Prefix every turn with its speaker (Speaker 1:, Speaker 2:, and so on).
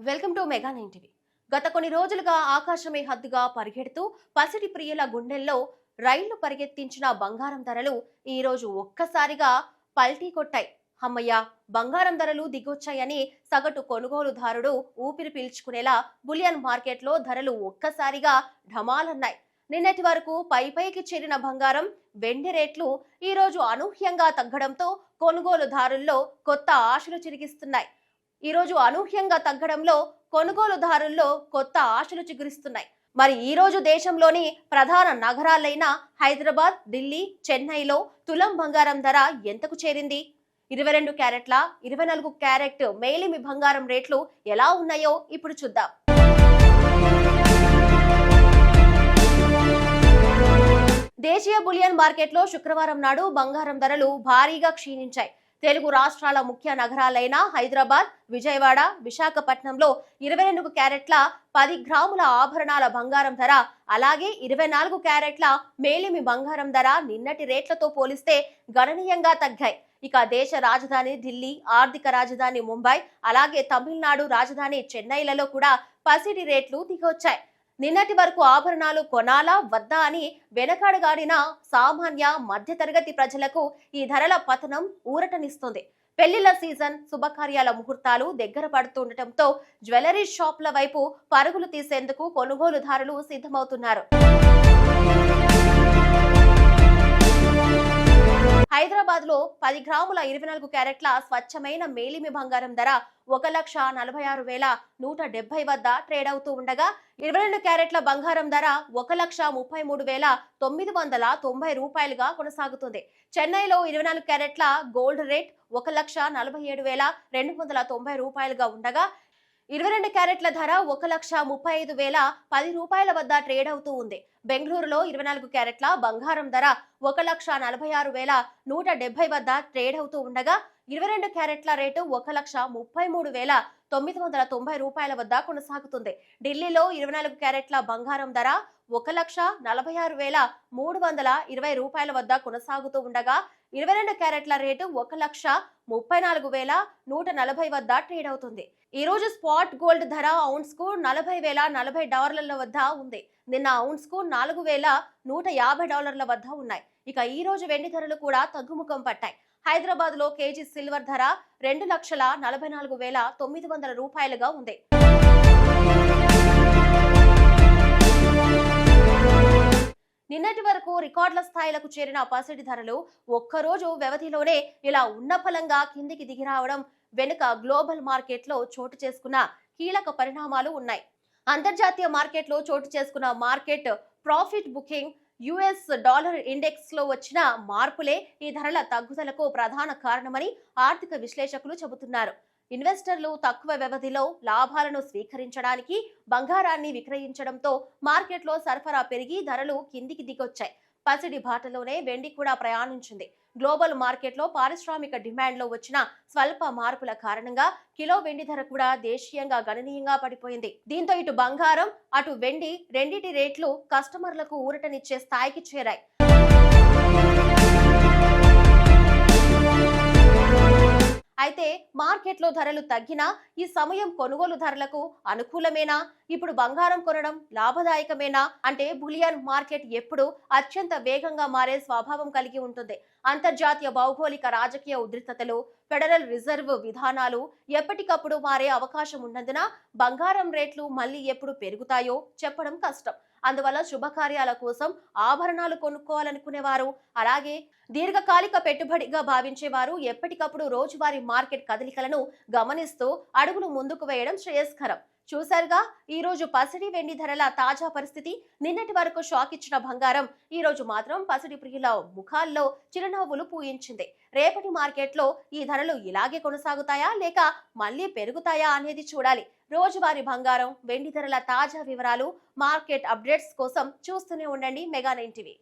Speaker 1: Welcome to mega 9 TV. గత కొన్ని రోజులుగా ఆకాశమే హద్దుగా పరిగెడుతూ పసిడి ప్రియుల గుండెల్లో రైళ్లు పరిగెత్తించిన బంగారం ధరలు ఈ రోజు ఒక్కసారిగా పల్టీ కొట్టాయి. అమ్మయ్య, బంగారం ధరలు దిగొచ్చాయని సగటు కొనుగోలుదారుడు ఊపిరి పీల్చుకునేలా బులియన్ మార్కెట్లో ధరలు ఒక్కసారిగా ఢమాలన్నాయి. నిన్నటి వరకు పైకి చేరిన బంగారం, వెండి రేట్లు ఈ రోజు అనూహ్యంగా తగ్గడంతో కొనుగోలుదారుల్లో కొత్త ఆశలు చిరిగిస్తున్నాయి. ఈ రోజు అనూహ్యంగా తగ్గడంలో కొనుగోలుదారుల్లో కొత్త ఆశలు చిగురిస్తున్నాయి. మరి ఈ రోజు దేశంలోని ప్రధాన నగరాలైన హైదరాబాద్, ఢిల్లీ, చెన్నైలో తులం బంగారం ధర ఎంతకు చేరింది? 22 క్యారెట్ల, 24 క్యారెట్ మేలిమి బంగారం రేట్లు ఎలా ఉన్నాయో ఇప్పుడు చూద్దాం. దేశీయ బులియన్ మార్కెట్లో శుక్రవారం నాడు బంగారం ధరలు భారీగా క్షీణించాయి. తెలుగు రాష్ట్రాల ముఖ్య నగరాలైన హైదరాబాద్, విజయవాడ, విశాఖపట్నంలో 22 క్యారెట్ల 10 గ్రాముల ఆభరణాల బంగారం ధర, అలాగే 24 క్యారెట్ల మేలిమి బంగారం ధర నిన్నటి రేట్లతో పోలిస్తే గణనీయంగా తగ్గాయి. ఇక దేశ రాజధాని ఢిల్లీ, ఆర్థిక రాజధాని ముంబై, అలాగే తమిళనాడు రాజధాని చెన్నైలలో కూడా పసిడి రేట్లు దిగొచ్చాయి. నిన్నటి వరకు ఆభరణాలు కొనాలా వద్దా అని వెనకాడగాడిన సామాన్య మధ్యతరగతి ప్రజలకు ఈ ధరల పతనం ఊరటనిస్తుంది. పెళ్లిళ్ల సీజన్, శుభకార్యాల ముహూర్తాలు దగ్గర పడుతుండటంతో జ్యువెలరీ షాప్ల వైపు పరుగులు తీసేందుకు కొనుగోలుదారులు సిద్ధమవుతున్నారు. హైదరాబాద్ లో 10 గ్రాముల 24 క్యారెట్ల స్వచ్ఛమైన మేలిమి బంగారం ధర 1,46,170 వద్ద ట్రేడ్ అవుతూ ఉండగా, 22 క్యారెట్ల బంగారం ధర 1,33,990 రూపాయలుగా కొనసాగుతుంది. చెన్నైలో 24 క్యారెట్ల గోల్డ్ రేట్ 1,47,290 రూపాయలుగా ఉండగా, 22 క్యారెట్ల ధర 1,35,010 రూపాయల వద్ద ట్రేడ్ అవుతూ ఉంది. బెంగళూరులో 24 క్యారెట్ల బంగారం ధర 1,46,170 వద్ద ట్రేడ్ అవుతూ ఉండగా, 22 క్యారెట్ల రేటు 1,33,990 రూపాయల వద్ద కొనసాగుతుంది. ఢిల్లీలో 24 క్యారెట్ల బంగారం ధర 1,46,320 రూపాయల వద్ద కొనసాగుతూ ఉండగా, 22 క్యారెట్ల రేటు 1,34,140 వద్ద ట్రేడ్ అవుతుంది. ఈ రోజు స్పాట్ గోల్డ్ ధర ఔన్స్ కు $40,040 వద్ద ఉంది. నిన్న ఔన్స్ కు $4,150 వద్ద ఉన్నాయి. ఇక ఈ రోజు వెండి ధరలు కూడా తగ్గుముఖం పట్టాయి. హైదరాబాద్ లో కేజీ సిల్వర్ ధర 2,44,900 రూపాయలుగా ఉంది. నిన్నటి వరకు రికార్డుల స్థాయిలకు చేరిన పసిడి ధరలు ఒక్కరోజు వ్యవధిలోనే ఇలా ఉన్నఫలంగా కిందికి దిగిరావడం వెనుక గ్లోబల్ మార్కెట్లో చోటు చేసుకున్న కీలక పరిణామాలు ఉన్నాయి. అంతర్జాతీయ మార్కెట్లో చోటు చేసుకున్న market profit booking, US dollar index లో వచ్చిన మార్పులే ఈ ధరల తగ్గుదలకు ప్రధాన కారణమని ఆర్థిక విశ్లేషకులు చెబుతున్నారు. ఇన్వెస్టర్లు తక్కువ వ్యవధిలో లాభాలను స్వీకరించడానికి బంగారాన్ని విక్రయించడంతో మార్కెట్లో సరఫరా పెరిగి ధరలు కిందికి దిగొచ్చాయి. పసిడి బాటలోనే వెండి కూడా ప్రయాణించింది. గ్లోబల్ మార్కెట్లో పారిశ్రామిక డిమాండ్ లో వచ్చిన స్వల్ప మార్పుల కారణంగా కిలో వెండి ధర కూడా దేశీయంగా గణనీయంగా పడిపోయింది. దీంతో ఇటు బంగారం, అటు వెండి రెండిటి రేట్లు కస్టమర్లకు ఊరటనిచ్చే స్థాయికి చేరాయి. అయితే మార్కెట్లో ధరలు తగ్గినా ఈ సమయం కొనుగోలుదారులకు అనుకూలమేనా? ఇప్పుడు బంగారం కొనడం లాభదాయకమేనా అంటే బులియన్ మార్కెట్ ఎప్పుడు అత్యంత వేగంగా మారే స్వభావం కలిగి ఉంటుంది. అంతర్జాతీయ భౌగోళిక రాజకీయ ఉద్రిక్తతలు, ఫెడరల్ రిజర్వ్ విధానాలు ఎప్పటికప్పుడు మారే అవకాశం ఉన్నందున బంగారం రేట్లు మళ్ళీ ఎప్పుడు పెరుగుతాయో చెప్పడం కష్టం. అందువల్ల శుభకార్యాల కోసం ఆభరణాలు కొనుక్కోవాలనుకునేవారు, అలాగే దీర్ఘకాలిక పెట్టుబడిగా భావించేవారు ఎప్పటికప్పుడు రోజువారీ మార్కెట్ కదలికలను గమనిస్తూ అడుగులు ముందుకు వేయడం శ్రేయస్కరం. చూశారుగా ఈ రోజు పసిడి వెండి ధరల తాజా పరిస్థితి. నిన్నటి వరకు షాక్ ఇచ్చిన బంగారం ఈ రోజు మాత్రం పసిడి ప్రియుల ముఖాల్లో చిరునవ్వులు పూయించింది. రేపటి మార్కెట్లో ఈ ధరలు ఇలాగే కొనసాగుతాయా లేక మళ్ళీ పెరుగుతాయా అనేది చూడాలి. రోజువారీ బంగారం, వెండి ధరల తాజా వివరాలు, మార్కెట్ అప్డేట్స్ కోసం చూస్తూనే ఉండండి మెగా 9 టీవీ.